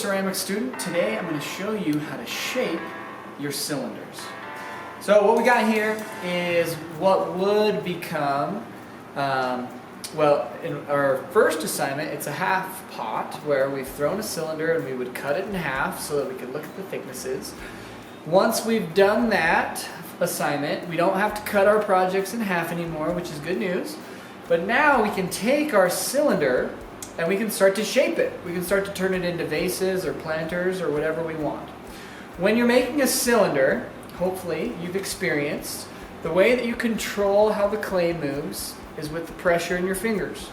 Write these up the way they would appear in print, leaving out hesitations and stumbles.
ceramic student. Today I'm going to show you how to shape your cylinders. So what we got here is what would become, well, in our first assignment it's a half pot where we've thrown a cylinder and we would cut it in half so that we could look at the thicknesses. Once we've done that assignment, we don't have to cut our projects in half anymore, which is good news. But now we can take our cylinder and we can start to shape it. We can start to turn it into vases or planters or whatever we want. When you're making a cylinder, hopefully you've experienced, the way that you control how the clay moves is with the pressure in your fingers.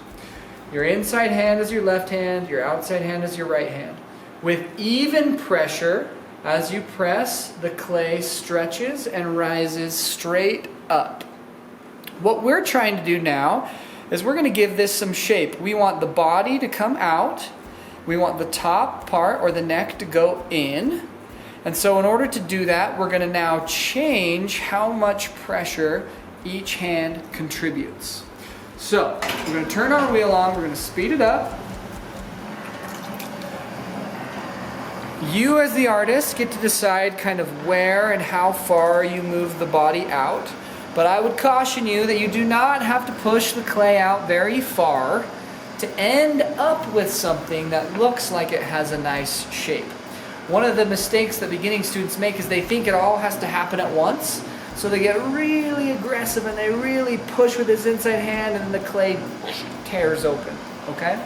Your inside hand is your left hand, your outside hand is your right hand. With even pressure, as you press, the clay stretches and rises straight up. What we're trying to do now is we're going to give this some shape. We want the body to come out. We want the top part or the neck to go in. And so in order to do that, we're going to now change how much pressure each hand contributes. So we're going to turn our wheel on. We're going to speed it up. You as the artist get to decide kind of where and how far you move the body out. But I would caution you that you do not have to push the clay out very far to end up with something that looks like it has a nice shape. One of the mistakes that beginning students make is they think it all has to happen at once. So they get really aggressive and they really push with his inside hand and the clay tears open, okay?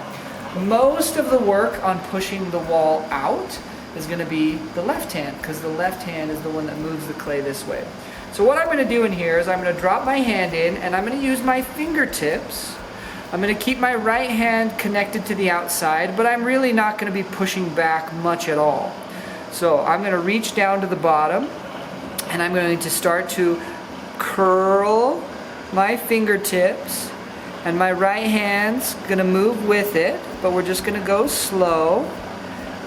Most of the work on pushing the wall out is going to be the left hand, because the left hand is the one that moves the clay this way. So what I'm going to do in here is I'm going to drop my hand in and I'm going to use my fingertips. I'm going to keep my right hand connected to the outside, but I'm really not going to be pushing back much at all. So I'm going to reach down to the bottom and I'm going to start to curl my fingertips, and my right hand's going to move with it, but we're just going to go slow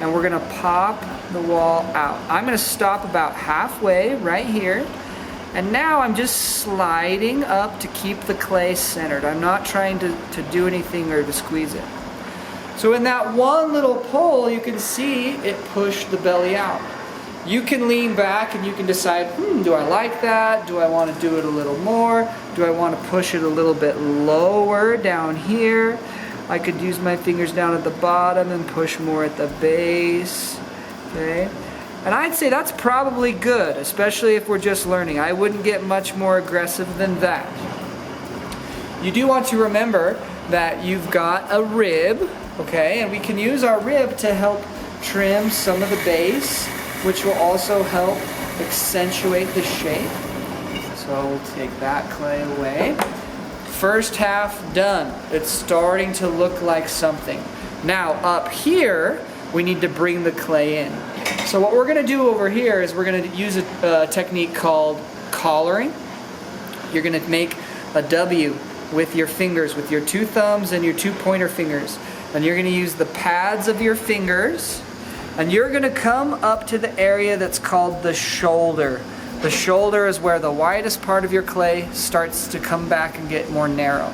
and we're going to pop the wall out. I'm going to stop about halfway right here. And now I'm just sliding up to keep the clay centered. I'm not trying to do anything or to squeeze it. So in that one little pull, you can see it pushed the belly out. You can lean back and you can decide, do I like that? Do I want to do it a little more? Do I want to push it a little bit lower down here? I could use my fingers down at the bottom and push more at the base. Okay. And I'd say that's probably good, especially if we're just learning. I wouldn't get much more aggressive than that. You do want to remember that you've got a rib, okay? And we can use our rib to help trim some of the base, which will also help accentuate the shape. So we'll take that clay away. First half done. It's starting to look like something. Now up here, we need to bring the clay in. So what we're going to do over here is we're going to use a technique called collaring. You're going to make a W with your fingers, with your two thumbs and your two pointer fingers. And you're going to use the pads of your fingers, and you're going to come up to the area that's called the shoulder. The shoulder is where the widest part of your clay starts to come back and get more narrow.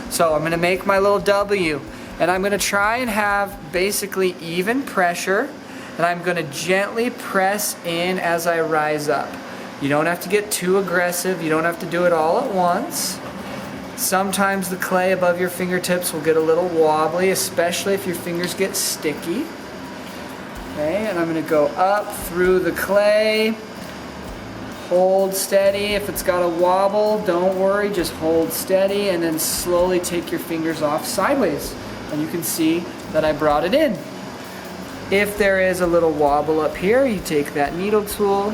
So I'm going to make my little W, and I'm going to try and have basically even pressure. And I'm going to gently press in as I rise up. You don't have to get too aggressive. You don't have to do it all at once. Sometimes the clay above your fingertips will get a little wobbly, especially if your fingers get sticky. Okay, and I'm going to go up through the clay. Hold steady. If it's got a wobble, don't worry. Just hold steady and then slowly take your fingers off sideways. And you can see that I brought it in. If there is a little wobble up here, you take that needle tool,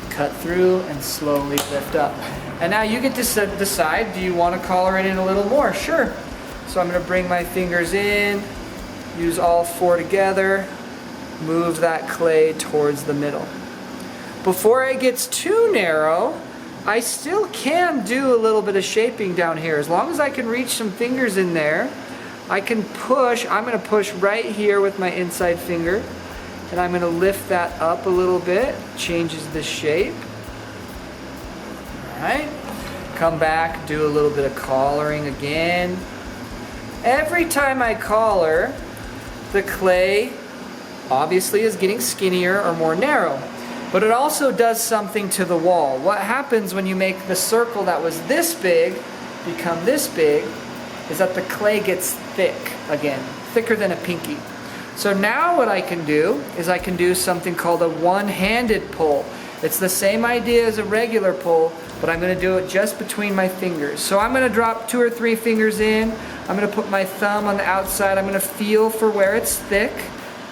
cut through, and slowly lift up. And now you get to decide, do you want to collar it in a little more? Sure. So I'm going to bring my fingers in, use all four together, move that clay towards the middle. Before it gets too narrow, I still can do a little bit of shaping down here. As long as I can reach some fingers in there, I can push. I'm going to push right here with my inside finger, and I'm going to lift that up a little bit. Changes the shape. All right. Come back, do a little bit of collaring again. Every time I collar, the clay obviously is getting skinnier or more narrow. But it also does something to the wall. What happens when you make the circle that was this big become this big is that the clay gets thick again, thicker than a pinky. So now what I can do is I can do something called a one-handed pull. It's the same idea as a regular pull, but I'm going to do it just between my fingers. So I'm going to drop 2 or 3 fingers in. I'm going to put my thumb on the outside. I'm going to feel for where it's thick.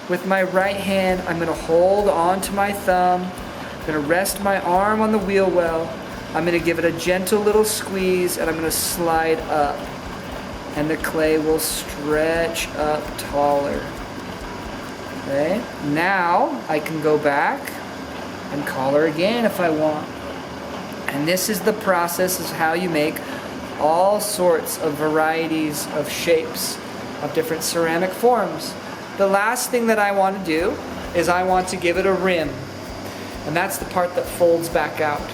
With my right hand, I'm going to hold onto my thumb. I'm going to rest my arm on the wheel well. I'm going to give it a gentle little squeeze, and I'm going to slide up. And the clay will stretch up taller. Okay, now I can go back and color again if I want. And this is the process of how you make all sorts of varieties of shapes of different ceramic forms. The last thing that I want to do is I want to give it a rim. And that's the part that folds back out.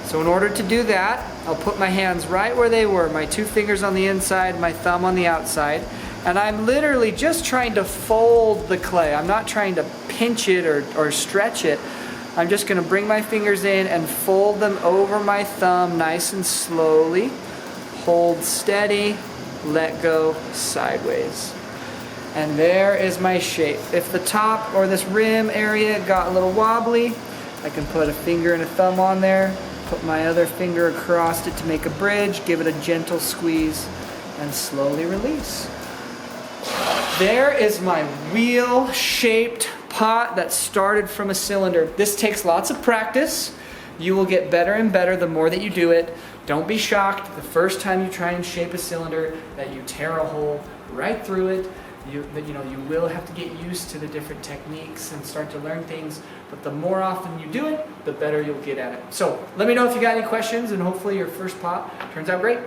So in order to do that, I'll put my hands right where they were, my 2 fingers on the inside, my thumb on the outside, and I'm literally just trying to fold the clay. I'm not trying to pinch it or stretch it. I'm just going to bring my fingers in and fold them over my thumb nice and slowly. Hold steady, let go sideways. And there is my shape. If the top or this rim area got a little wobbly, I can put a finger and a thumb on there, put my other finger across it to make a bridge, give it a gentle squeeze, and slowly release. There is my wheel-shaped pot that started from a cylinder. This takes lots of practice. You will get better and better the more that you do it. Don't be shocked the first time you try and shape a cylinder that you tear a hole right through it. You will have to get used to the different techniques and start to learn things, but the more often you do it, the better you'll get at it. So let me know if you got any questions, and hopefully your first pot turns out great.